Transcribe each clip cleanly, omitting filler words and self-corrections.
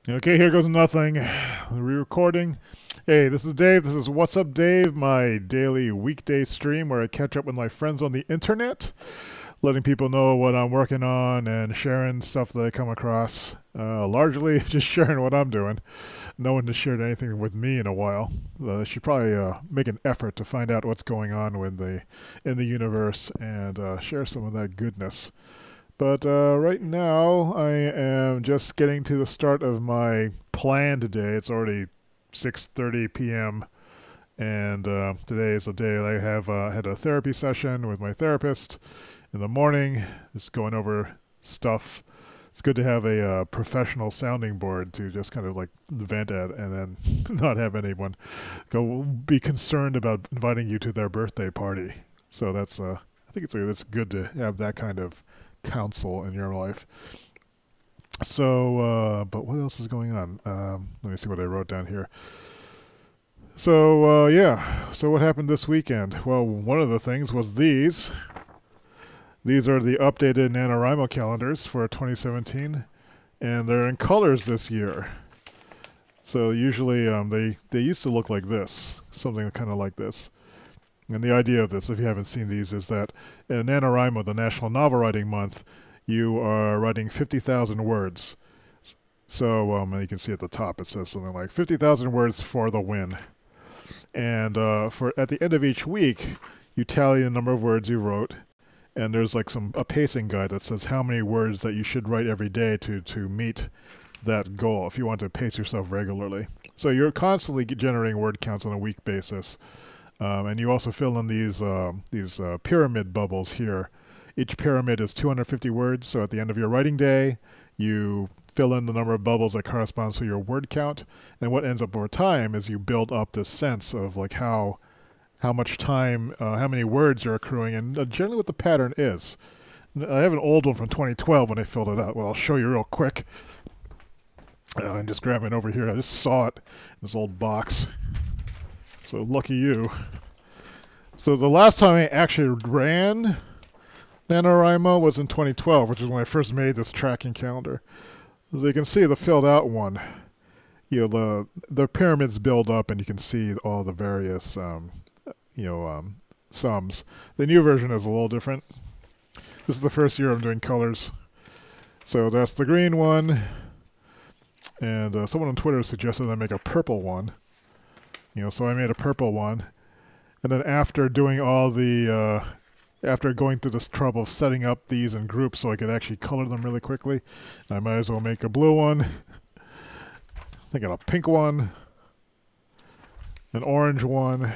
Okay, here goes nothing. Re-recording. Hey, this is Dave. This is What's Up Dave, my daily weekday stream where I catch up with my friends on the internet, letting people know what I'm working on and sharing stuff that I come across. Largely just sharing what I'm doing. No one has shared anything with me in a while. I should probably make an effort to find out what's going on in the universe and share some of that goodness. But right now, I am just getting to the start of my planned day. It's already 6:30 p.m. and today is the day I have had a therapy session with my therapist in the morning, just going over stuff. It's good to have a professional sounding board to just kind of like vent at, and then not have anyone go be concerned about inviting you to their birthday party. So that's I think it's good to have that kind of counsel in your life. So, but what else is going on? Let me see what I wrote down here. So, yeah. So what happened this weekend? Well, one of the things was these. These are the updated NaNoWriMo calendars for 2017, and they're in colors this year. So usually they used to look like this, something kind of like this. And the idea of this, if you haven't seen these, is that in NaNoWriMo, the National Novel Writing Month, you are writing 50,000 words. So you can see at the top it says something like 50,000 words for the win. And for at the end of each week, you tally the number of words you wrote, and there's like a pacing guide that says how many words that you should write every day to meet that goal if you want to pace yourself regularly. So you're constantly generating word counts on a week basis. And you also fill in these pyramid bubbles here. Each pyramid is 250 words, so at the end of your writing day, you fill in the number of bubbles that corresponds to your word count. And what ends up over time is you build up this sense of like how much time, how many words you're accruing, and generally what the pattern is. I have an old one from 2012 when I filled it out. Well, I'll show you real quick. I'm just grabbing it over here. I just saw it in this old box. So lucky you. So the last time I actually ran NaNoWriMo was in 2012, which is when I first made this tracking calendar. As you can see, the filled out one, you know, the pyramids build up, and you can see all the various, sums. The new version is a little different. This is the first year I'm doing colors. So that's the green one, and someone on Twitter suggested I make a purple one. So I made a purple one, and then after doing all the, after going through this trouble of setting up these in groups so I could actually color them really quickly, I might as well make a blue one. I got a pink one, an orange one,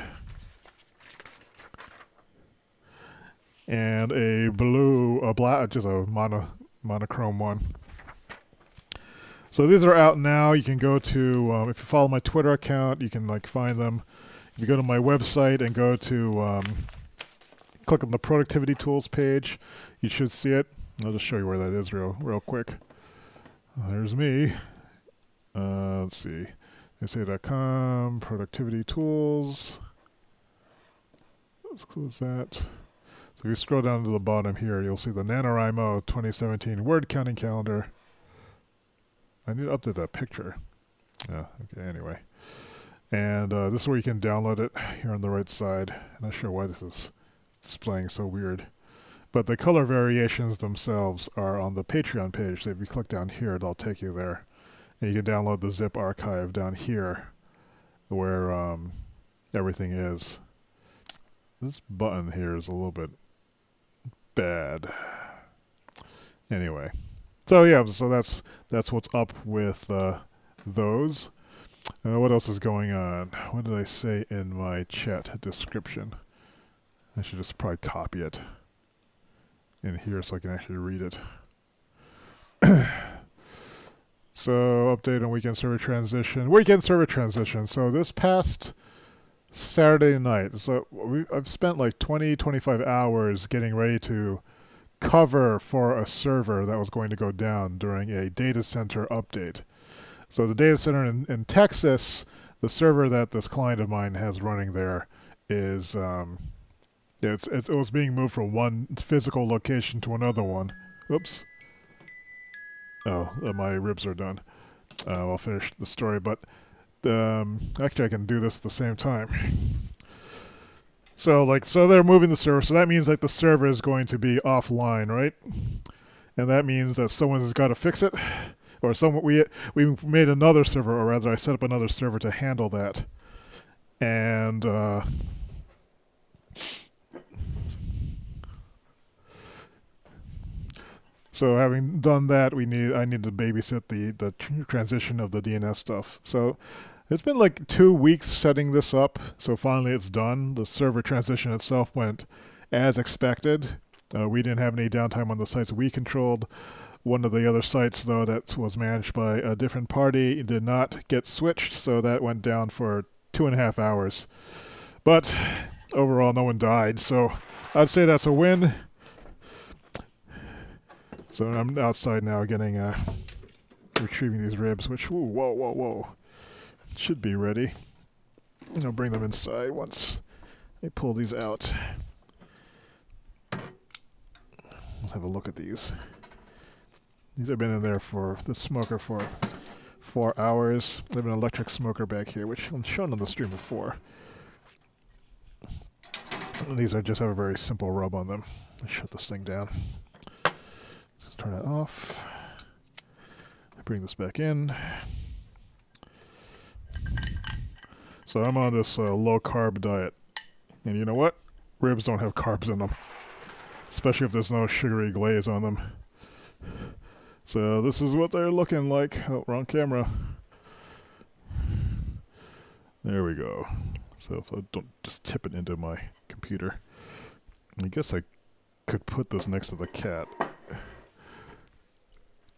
and a black, just a monochrome one. So these are out now. You can go to, if you follow my Twitter account, you can find them. If you go to my website and go to, click on the productivity tools page, you should see it. I'll just show you where that is real quick. There's me. Let's see, sa.com, productivity tools. Let's close that. So if you scroll down to the bottom here, you'll see the NaNoWriMo 2017 word counting calendar. I need to update that picture. Yeah, okay, anyway. And this is where you can download it here on the right side. I'm not sure why this is displaying so weird. But the color variations themselves are on the Patreon page. So if you click down here, it'll take you there. And you can download the zip archive down here where everything is. This button here is a little bit bad. Anyway. So yeah, so that's what's up with those. What else is going on? What did I say in my chat description? I should just probably copy it in here so I can actually read it. So update on weekend server transition. Weekend server transition. So this past Saturday night, so I've spent like 25 hours getting ready to cover for a server that was going to go down during a data center update. So the data center in Texas, the server that this client of mine has running there is, it was being moved from one physical location to another one. Oops. Oh, my ribs are done. I'll finish the story, but actually I can do this at the same time. So they're moving the server, so that means like the server is going to be offline, right? And that means that someone has got to fix it, or we made another server, or rather I set up another server to handle that. And so having done that, I need to babysit the transition of the DNS stuff. So it's been like 2 weeks setting this up, so finally it's done. The server transition itself went as expected. We didn't have any downtime on the sites we controlled. One of the other sites, though, that was managed by a different party did not get switched, so that went down for 2.5 hours. But overall, no one died, so I'd say that's a win. So I'm outside now getting, retrieving these ribs, which, ooh, whoa. Should be ready. I'll bring them inside once I pull these out. Let's have a look at these. These have been in there for the smoker for 4 hours. I have an electric smoker back here, which I'm shown on the stream before. And these just have a very simple rub on them. Let's shut this thing down. Let's turn that off. Bring this back in. So I'm on this low-carb diet. And you know what? Ribs don't have carbs in them. Especially if there's no sugary glaze on them. So this is what they're looking like. Oh, wrong camera. There we go. So if I don't just tip it into my computer. I guess I could put this next to the cat.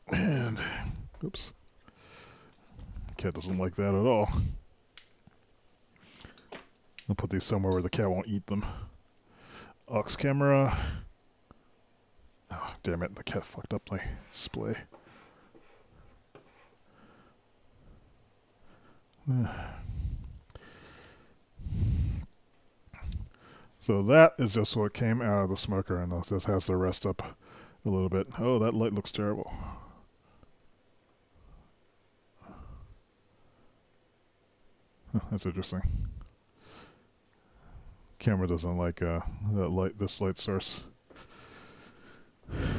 And, oops. Cat doesn't like that at all. I'll put these somewhere where the cat won't eat them. Aux camera. Oh, damn it, the cat fucked up my display. So that is just what came out of the smoker, and this has to rest up a little bit. Oh, that light looks terrible. Huh, that's interesting. Camera doesn't like this light source.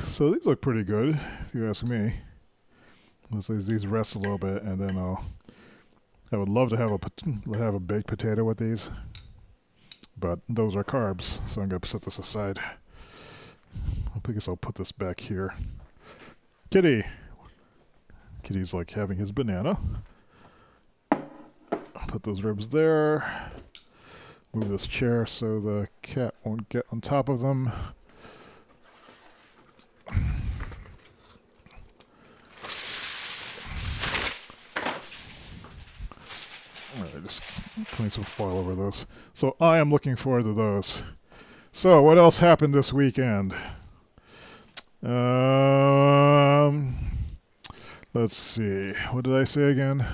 So these look pretty good, if you ask me. Let's let these rest a little bit, and then I would love to have a baked potato with these, but those are carbs, so I'm gonna set this aside. I guess I'll put this back here. Kitty. Kitty's like having his banana. I'll put those ribs there. Move this chair so the cat won't get on top of them. Alright, just putting some foil over those. So I am looking forward to those. So what else happened this weekend? Let's see. What did I say again?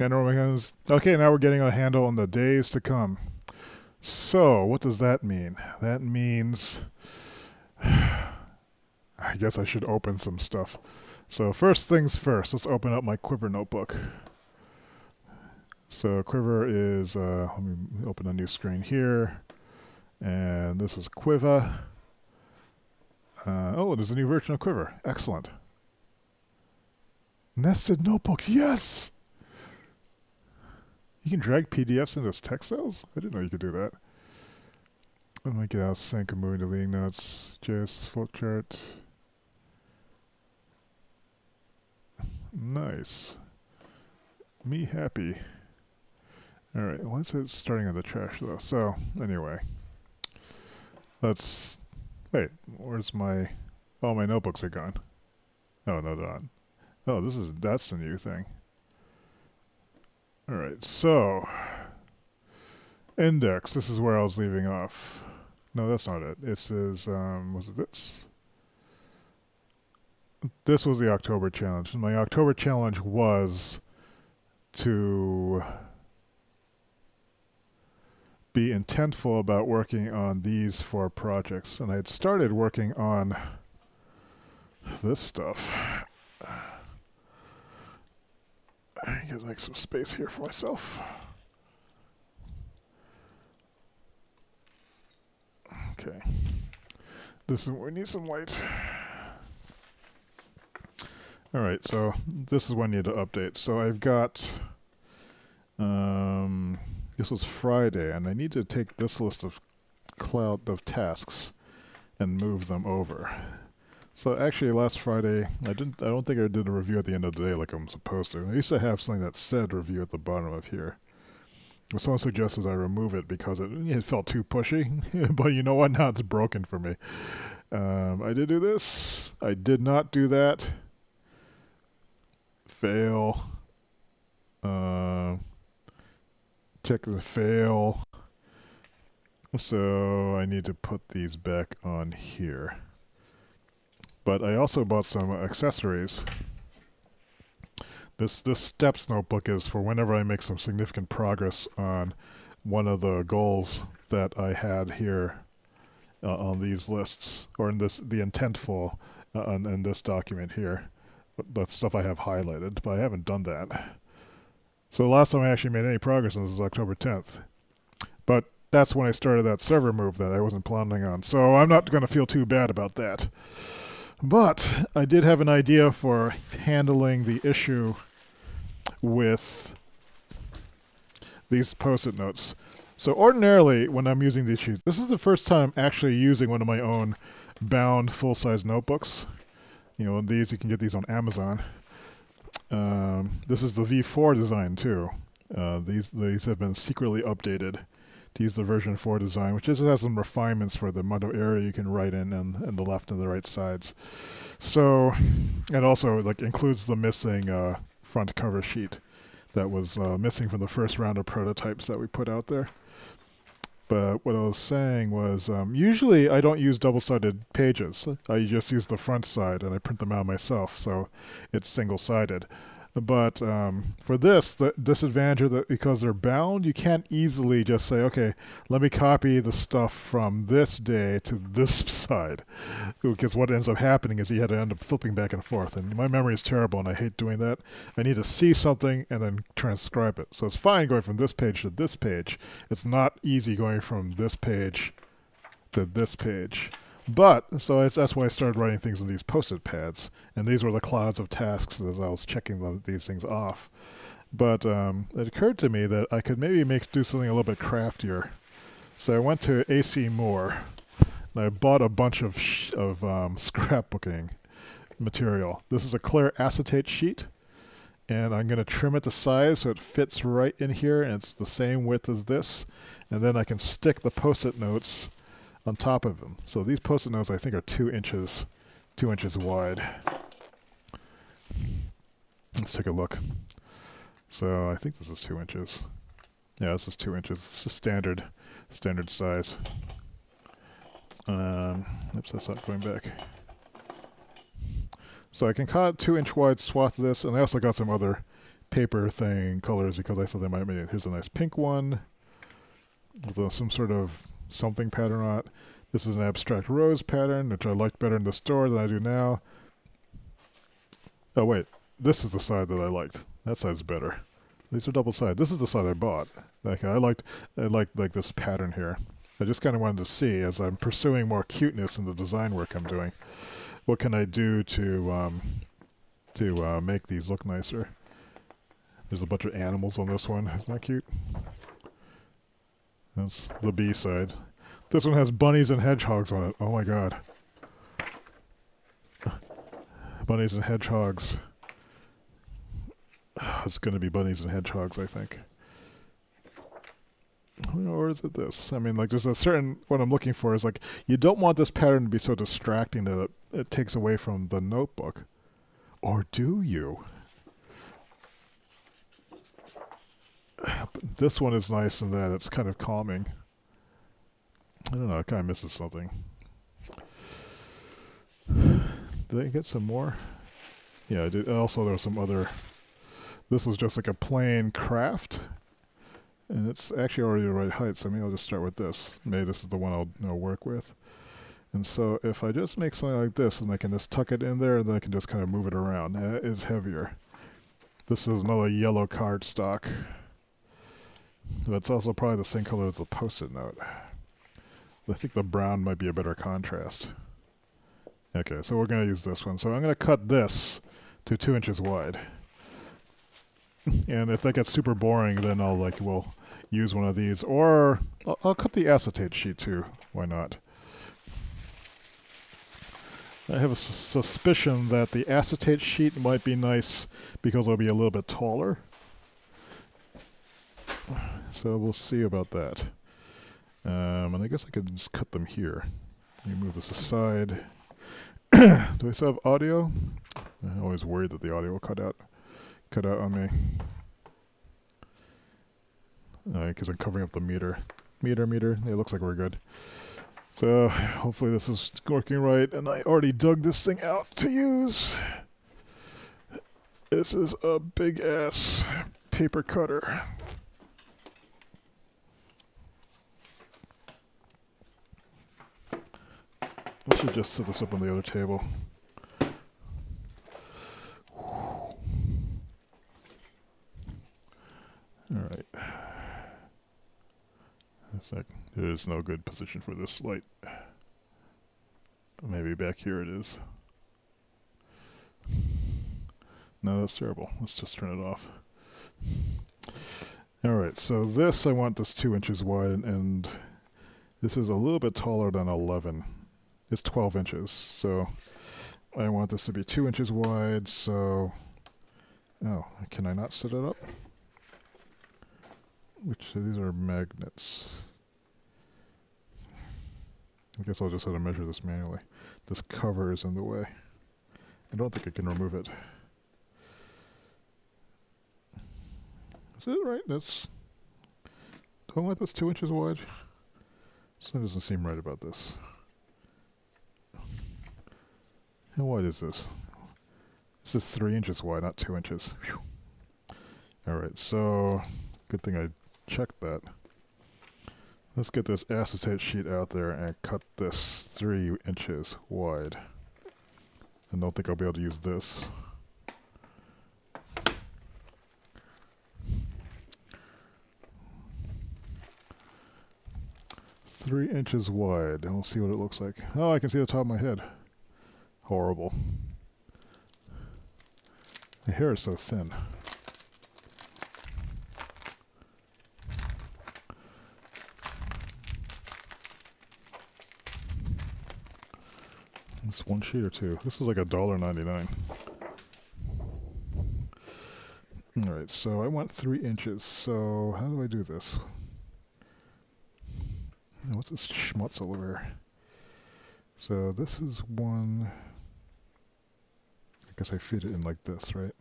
Okay, now we're getting a handle on the days to come. So, what does that mean? That means I guess I should open some stuff. So first things first, let's open up my Quiver notebook. So Quiver is, let me open a new screen here. And this is Quiver. Oh, there's a new version of Quiver. Excellent. Nested notebooks, yes! You can drag PDFs into text cells? I didn't know you could do that. Let me get out sync and moving to leading notes. JS flowchart. Nice. Me happy. Alright, once it's starting on the trash though. So, anyway. Let's... Wait, where's my... Oh, my notebooks are gone. Oh, no, they're not. Oh, that's the new thing. Alright, so... Index, this is where I was leaving off. No, that's not it. It says, was it this? This was the October challenge. My October challenge was to be intentful about working on these 4 projects. And I had started working on this stuff. gotta make some space here for myself. Okay. This is where we need some light. Alright, so this is what I need to update. So I've got, this was Friday, and I need to take this list of tasks and move them over. So actually last Friday, I don't think I did a review at the end of the day like I'm supposed to. I used to have something that said review at the bottom of here. Someone suggested I remove it because it felt too pushy, but you know what, now it's broken for me. I did do this. I did not do that. Fail. Check the fail. So I need to put these back on here. But I also bought some accessories. This steps notebook is for whenever I make some significant progress on one of the goals that I had here on these lists, or in the intentful in this document here. That's stuff I have highlighted, but I haven't done that. So the last time I actually made any progress on this was October 10th. But that's when I started that server move that I wasn't planning on. So I'm not going to feel too bad about that. But I did have an idea for handling the issue with these post-it notes. So ordinarily, when I'm using these sheets, this is the first time actually using one of my own bound full-size notebooks. You know, these, you can get these on Amazon. This is the V4 design too. These have been secretly updated to use the version 4 design, which just has some refinements for the amount of area you can write in and the left and the right sides. So, it also like includes the missing front cover sheet that was missing from the first round of prototypes that we put out there. But what I was saying was, usually I don't use double-sided pages. I just use the front side and I print them out myself, so it's single-sided. But for this, the disadvantage of that, because they're bound, you can't easily just say, okay, let me copy the stuff from this day to this side. Because what ends up happening is you had to end up flipping back and forth. And my memory is terrible, and I hate doing that. I need to see something and then transcribe it. So it's fine going from this page to this page. It's not easy going from this page to this page. But, so that's why I started writing things on these post-it pads. And these were the clouds of tasks as I was checking these things off. But it occurred to me that I could maybe do something a little bit craftier. So I went to AC Moore, and I bought a bunch of scrapbooking material. This is a clear acetate sheet, and I'm going to trim it to size so it fits right in here, and it's the same width as this. And then I can stick the post-it notes on top of them. So these post-it notes I think are 2 inches wide. Let's take a look. So I think this is 2 inches. Yeah, this is 2 inches. It's a standard size. Oops, that's not going back. So I can cut 2-inch wide swath of this, and I also got some other paper colors because I thought they might make it. Here's a nice pink one with some sort of something pattern on it. This is an abstract rose pattern, which I liked better in the store than I do now. Oh wait, this is the side that I liked. That side's better. These are double sided. This is the side I bought. Okay, I liked like this pattern here. I just kind of wanted to see, as I'm pursuing more cuteness in the design work I'm doing, what can I do to make these look nicer. There's a bunch of animals on this one. Isn't that cute? That's the B side. This one has bunnies and hedgehogs on it. Oh my god. Bunnies and hedgehogs. It's going to be bunnies and hedgehogs, I think. Or is it this? I mean, like, there's a certain... What I'm looking for is, like, you don't want this pattern to be so distracting that it takes away from the notebook. Or do you? But this one is nice in that it's kind of calming. I don't know, it kind of misses something. Did I get some more? Yeah, I did. Also, there was some other... This was just like a plain craft. And it's actually already the right height, so maybe I'll just start with this. Maybe this is the one I'll work with. And so if I just make something like this, and I can just tuck it in there, and then I can just kind of move it around. It's heavier. This is another yellow cardstock. But it's also probably the same color as the Post-it note. I think the brown might be a better contrast. Okay, so we're going to use this one. So I'm going to cut this to 2 inches wide. And if that gets super boring, then we'll use one of these. Or I'll cut the acetate sheet too. Why not? I have a suspicion that the acetate sheet might be nice because it'll be a little bit taller. So we'll see about that. And I guess I could just cut them here. Let me move this aside. Do I still have audio? I'm always worried that the audio will cut out on me. Because I'm covering up the meter. Meter. It looks like we're good. So hopefully this is working right, and I already dug this thing out to use. This is a big ass paper cutter. I should just set this up on the other table. Alright. There is no good position for this light. Maybe back here it is. No, that's terrible. Let's just turn it off. Alright, so this, I want this 2 inches wide, and this is a little bit taller than 11. It's 12 inches, so I want this to be 2 inches wide, so... Oh, can I not set it up? These are magnets. I guess I'll just have to measure this manually. This cover is in the way. I don't think I can remove it. Is it right? Do I want this 2 inches wide? Something doesn't seem right about this. How wide is this? This is 3 inches wide, not 2 inches. Alright, so good thing I checked that. Let's get this acetate sheet out there and cut this 3 inches wide. I don't think I'll be able to use this. Three inches wide, and we'll see what it looks like. Oh, I can see the top of my head. Horrible. My hair is so thin. This one sheet or two. This is like $1.99. Alright, so I want 3 inches. So how do I do this? What's this schmutz over here? So this is one. I guess I fit it in like this, right?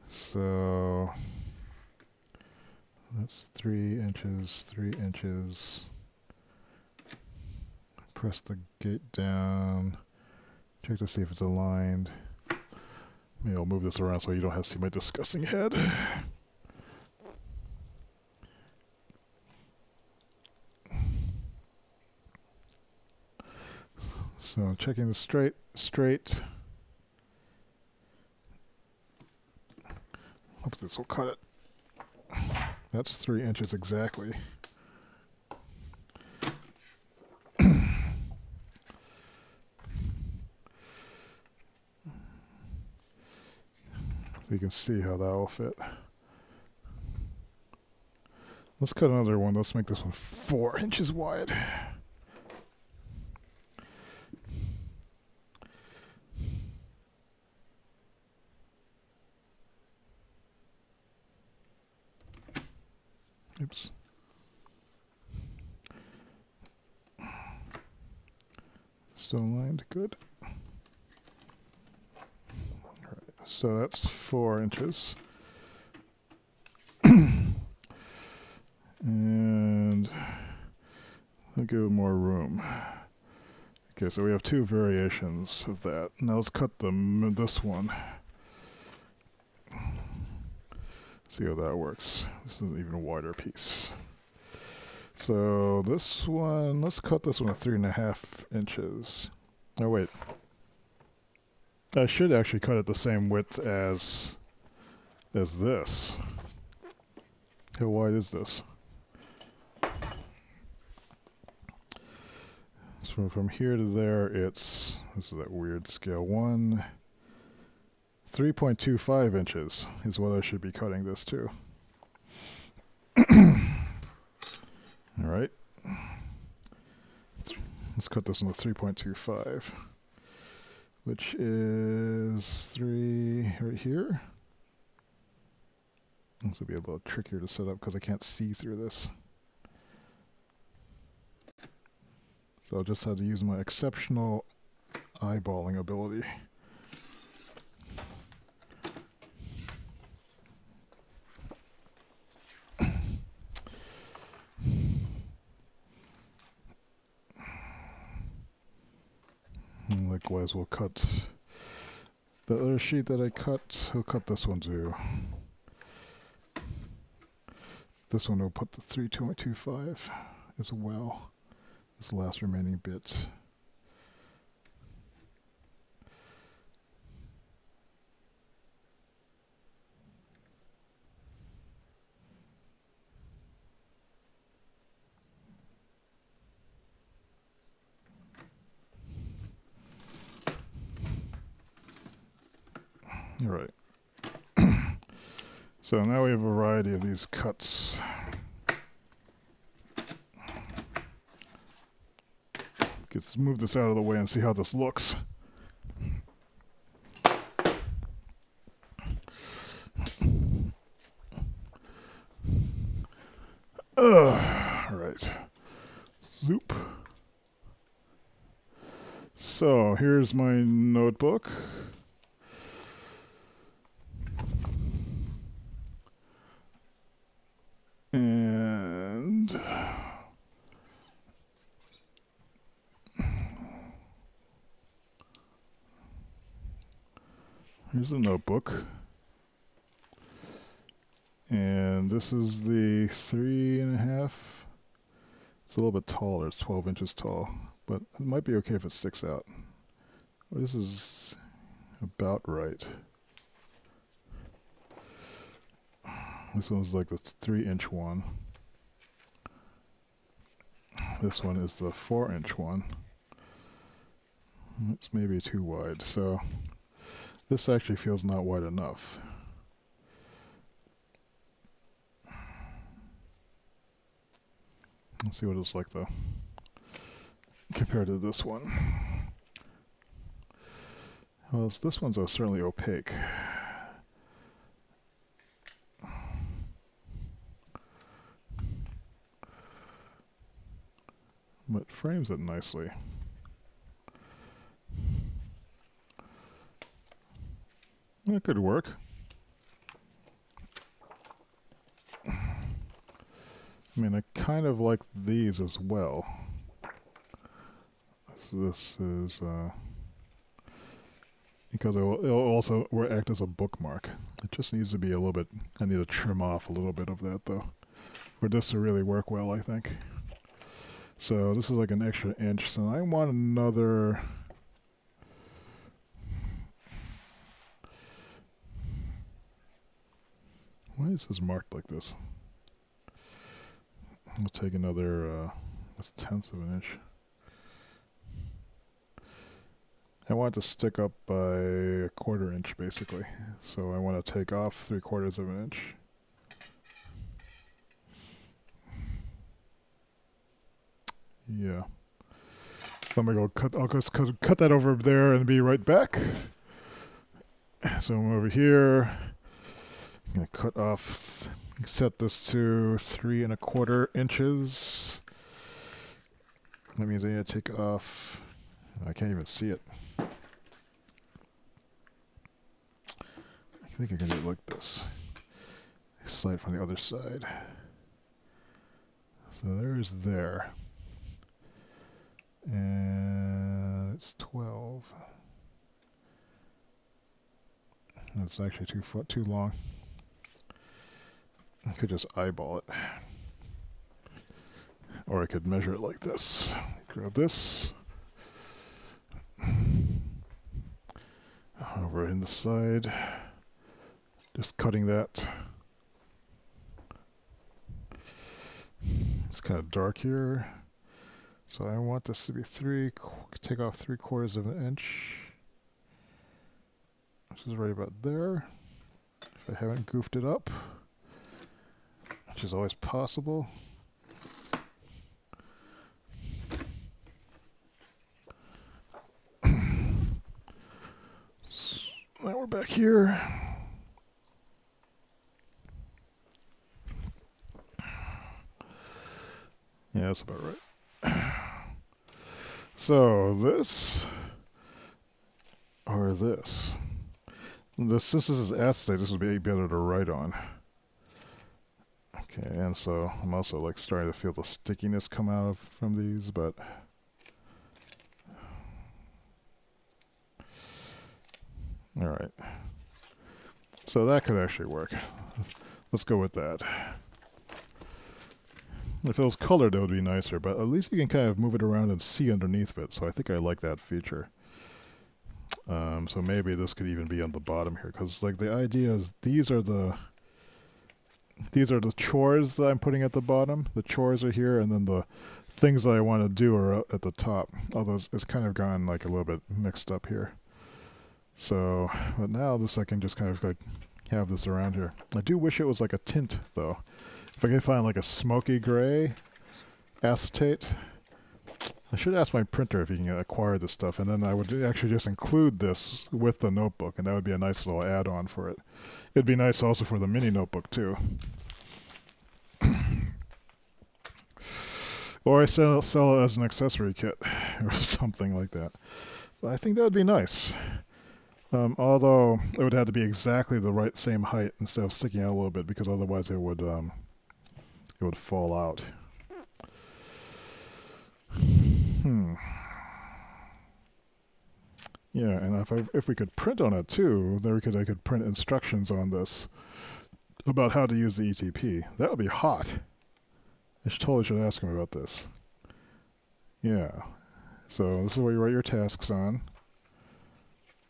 So that's 3 inches, 3 inches. Press the gate down. Check to see if it's aligned. Maybe I'll move this around so you don't have to see my disgusting head. So checking the straight. Hope this will cut it. That's 3 inches exactly. You can see how that will fit. Let's cut another one. Let's make this one 4 inches wide. Oops. Still aligned, good. Alright, so that's 4 inches. And I'll give it more room. Okay, so we have two variations of that. Now let's cut them, this one. See how that works. This is an even wider piece. So this one, let's cut this one at 3.5 inches. Oh wait. I should actually cut it the same width as as this. How wide is this? So from here to there, this is that weird scale. 3.25 inches is what I should be cutting this to. All right. Let's cut this into 3.25, which is 3 right here. This will be a little trickier to set up because I can't see through this. So I'll just have to use my exceptional eyeballing ability. And likewise, we'll cut the other sheet that I cut. I'll cut this one too. This one will put the 3.25 as well. This last remaining bit. All right. So now we have a variety of these cuts. Let's move this out of the way and see how this looks. Right. Zoop. So here's my notebook. And here's the notebook. And this is the 3.5. It's a little bit taller, it's 12 inches tall, but it might be okay if it sticks out. This is about right. This one's like the 3-inch one. This one is the 4-inch one. It's maybe too wide, so this actually feels not wide enough. Let's see what it's like though, compared to this one. Well, this one's certainly opaque. But frames it nicely. That could work. I mean, I kind of like these as well. So this is because it'll also act as a bookmark. It just needs to be a little bit. I need to trim off a little bit of that though, for this to really work well, I think. So this is like an extra inch. So I want another. Why is this marked like this? I'll take another 1/10 of an inch. I want it to stick up by 1/4 inch basically. So I want to take off 3/4 of an inch. Yeah. So I'm gonna go cut. I'll just cut that over there and be right back. So I'm over here. I'm gonna cut off. Set this to 3.25 inches. That means I need to take off. I can't even see it. I think I can do it like this. Slide from the other side. So there's there. And it's 12. That's actually too long. I could just eyeball it. Or I could measure it like this. Grab this. Over in the side. Just cutting that. It's kind of dark here. So I want this to be take off 3/4 of an inch. Which is right about there. If I haven't goofed it up, which is always possible. So now we're back here. Yeah, that's about right. So this or this. Since this is acetate, this would be better to write on. Okay, and so I'm also like starting to feel the stickiness come out from these, but all right. So that could actually work. Let's go with that. If it was colored, it would be nicer, but at least you can kind of move it around and see underneath it, so I think I like that feature. So maybe this could even be on the bottom here, because like the idea is these are the chores that I'm putting at the bottom. The chores are here, and then the things that I want to do are at the top. Although it's kind of gone like a little bit mixed up here. So, but now this I can just kind of like have this around here. I do wish it was like a tint though. If I can find like a smoky gray acetate, I should ask my printer if he can acquire this stuff, and then I would actually just include this with the notebook, and that would be a nice little add-on for it. It'd be nice also for the mini notebook too. Or I sell it as an accessory kit or something like that. But I think that would be nice. Although it would have to be exactly the same height instead of sticking out a little bit, because otherwise it would fall out. Yeah, and if we could print on it too, then I could print instructions on this about how to use the ETP. That would be hot. I totally should ask him about this. Yeah. So this is where you write your tasks on.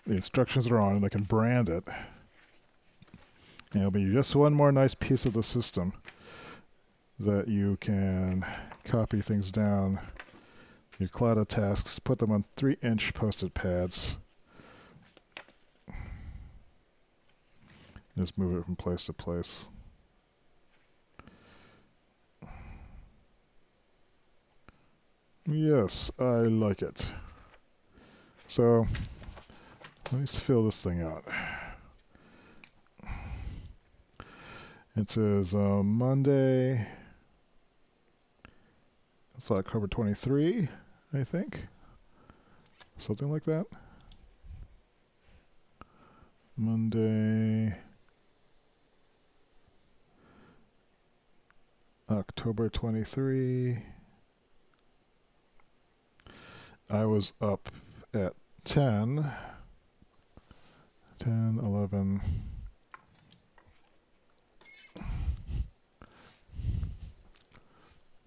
The instructions are on, and I can brand it. And it'll be just one more nice piece of the system that you can copy things down. Your cloud of tasks, put them on 3-inch post-it pads. Just move it from place to place. Yes, I like it. So, let me fill this thing out. It says Monday, it's October 23, I think. Something like that. Monday, October 23. I was up at 10, 11.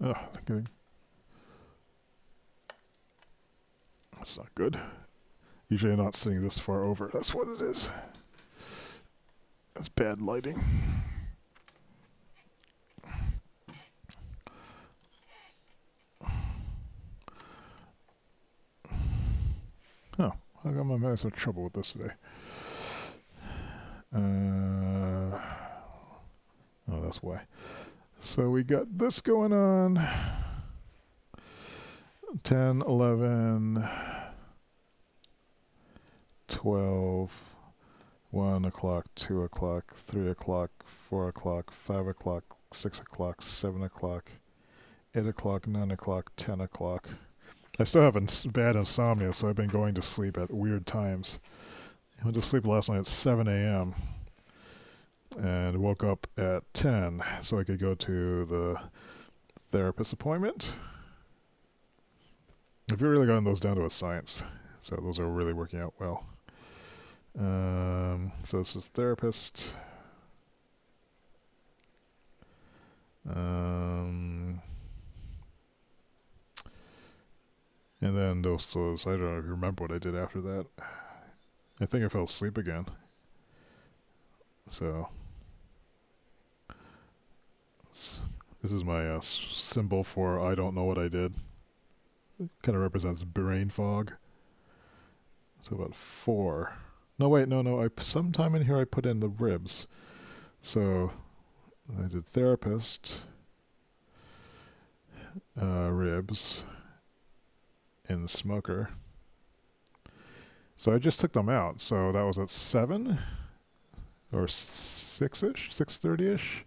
Oh, kidding. That's not good. Usually I'm not sitting this far over. That's what it is. That's bad lighting. Oh, how come I'm having some trouble with this today? Oh, that's why. So we got this going on. 10, 11, 12, 1 o'clock, 2 o'clock, 3 o'clock, 4 o'clock, 5 o'clock, 6 o'clock, 7 o'clock, 8 o'clock, 9 o'clock, 10 o'clock. I still have bad insomnia, so I've been going to sleep at weird times. I went to sleep last night at 7 a.m. and woke up at 10 so I could go to the therapist appointment. I've really gotten those down to a science, so those are really working out well. So this is therapist. And then those, I don't know if you remember what I did after that. I think I fell asleep again. So this is my symbol for I don't know what I did. It kind of represents brain fog. So about 4. No, wait, no. Sometime in here I put in the ribs. So I did therapist, ribs, and smoker. So I just took them out. So that was at 7 or 6-ish, 6:30-ish.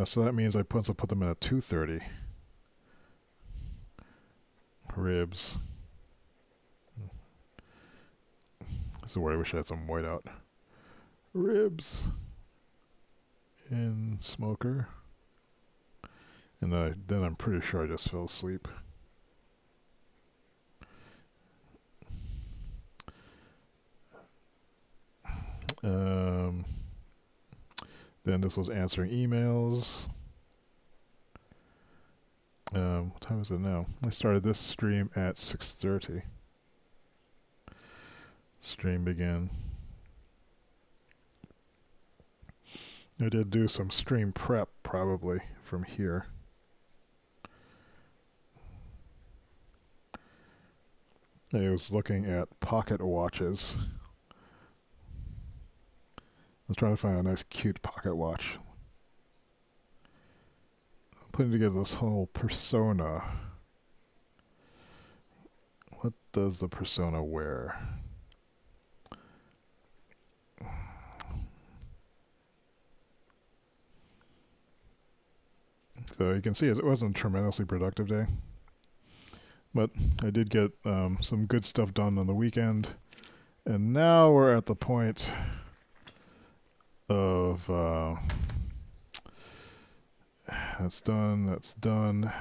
So that means I put them in at 2:30. Ribs. This is where I wish I had some white out. Ribs. And smoker. And then I'm pretty sure I just fell asleep. Then this was answering emails. What time is it now? I started this stream at 6:30. Stream began. I did do some stream prep probably from here. I was looking at pocket watches. I was trying to find a nice cute pocket watch. I'm putting together this whole persona. What does the persona wear? So you can see it wasn't a tremendously productive day. But I did get some good stuff done on the weekend. And now we're at the point of that's done.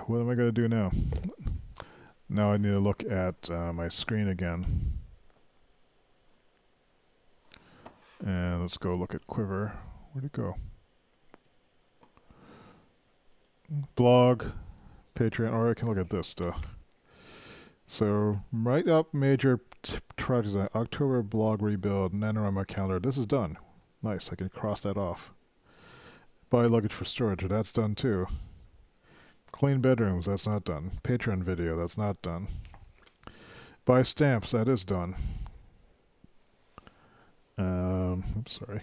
What am I going to do now? Now I need to look at my screen again. And let's go look at Quiver. Where'd it go? Blog, Patreon, or I can look at this stuff. So, write up major projects on October blog rebuild, NaNoWriMo calendar. This is done. Nice, I can cross that off. Buy luggage for storage, that's done too. Clean bedrooms, that's not done. Patreon video, that's not done. Buy stamps, that is done. Oops, sorry.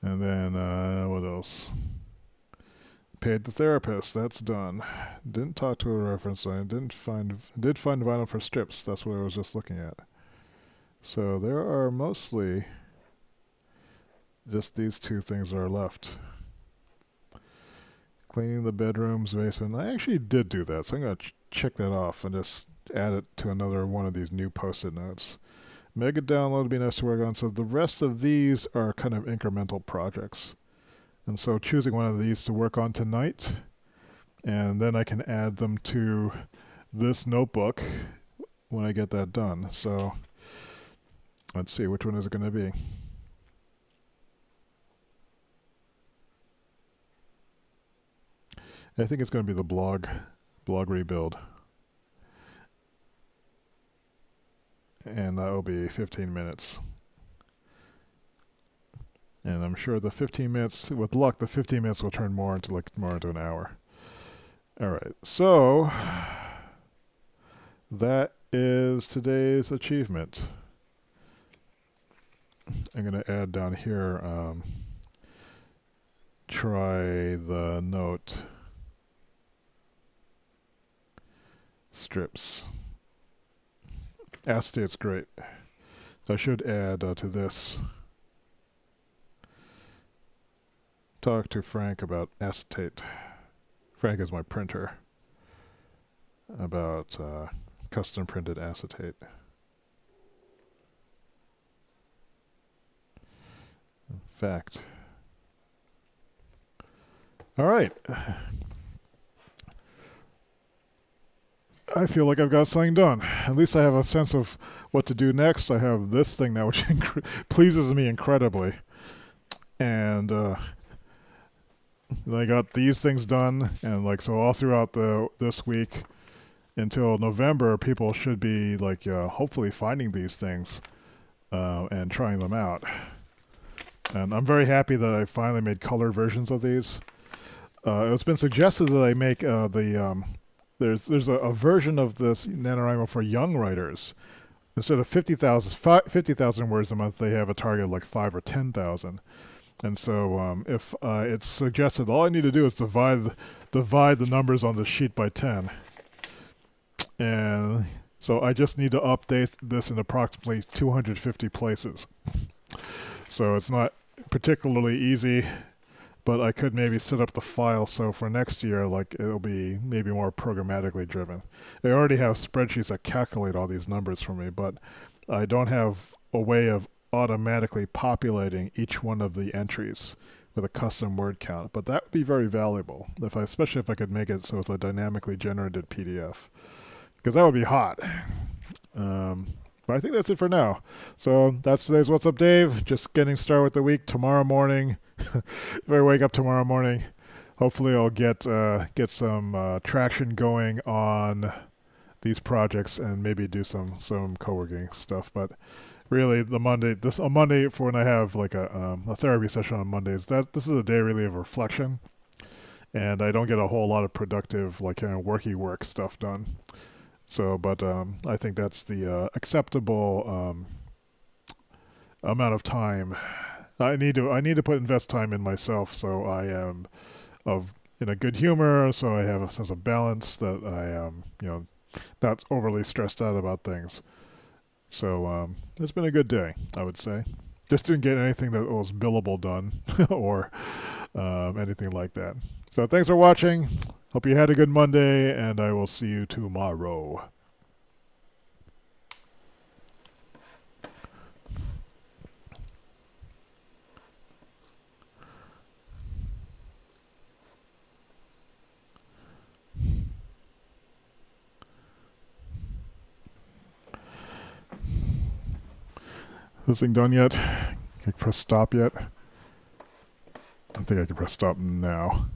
And then, what else? Paid the therapist, that's done. Didn't talk to a reference line, did find vinyl for strips, that's what I was just looking at. So there are mostly just these 2 things that are left. Cleaning the bedrooms, basement. I actually did do that, so I'm going to check that off and just add it to another one of these new post-it notes. Mega download would be nice to work on, so the rest of these are kind of incremental projects. And so choosing one of these to work on tonight, and then I can add them to this notebook when I get that done. So let's see, which one is it going to be? I think it's going to be the blog rebuild. And that will be 15 minutes. And I'm sure the 15 minutes, with luck, the 15 minutes will turn more into an hour. All right, so that is today's achievement. I'm going to add down here, try the note strips. Acetate's great. So I should add to this. Talk to Frank about acetate. Frank is my printer. About custom printed acetate. In fact. All right. I feel like I've got something done. At least I have a sense of what to do next. I have this thing now, which pleases me incredibly. And I got these things done, and so all throughout this week, until November, people should be like hopefully finding these things and trying them out. And I'm very happy that I finally made colored versions of these. It's been suggested that I make there's a version of this NaNoWriMo for young writers. Instead of 50,000 words a month, they have a target of like 5 or 10,000. And so if it's suggested, all I need to do is divide the numbers on the sheet by 10. And so I just need to update this in approximately 250 places. So it's not particularly easy, but I could maybe set up the file so for next year, like it'll be maybe more programmatically driven. I already have spreadsheets that calculate all these numbers for me, but I don't have a way of automatically populating each one of the entries with a custom word count. But that would be very valuable, especially if I could make it so it's a dynamically generated PDF, because that would be hot. But I think that's it for now. So that's today's What's Up Dave. Just getting started with the week. Tomorrow morning, if I wake up tomorrow morning, hopefully I'll get some traction going on these projects and maybe do some co-working stuff. But really, a Monday for when I have like a therapy session on Mondays, this is a day really of reflection, and I don't get a whole lot of productive like kind of work stuff done. So, but I think that's the acceptable amount of time. I need to invest time in myself, so I am in a good humor, so I have a sense of balance, that I am not overly stressed out about things. So it's been a good day, I would say. Just didn't get anything that was billable done or anything like that. So thanks for watching. Hope you had a good Monday, and I will see you tomorrow. This thing done yet? Can I press stop yet? I think I can press stop now.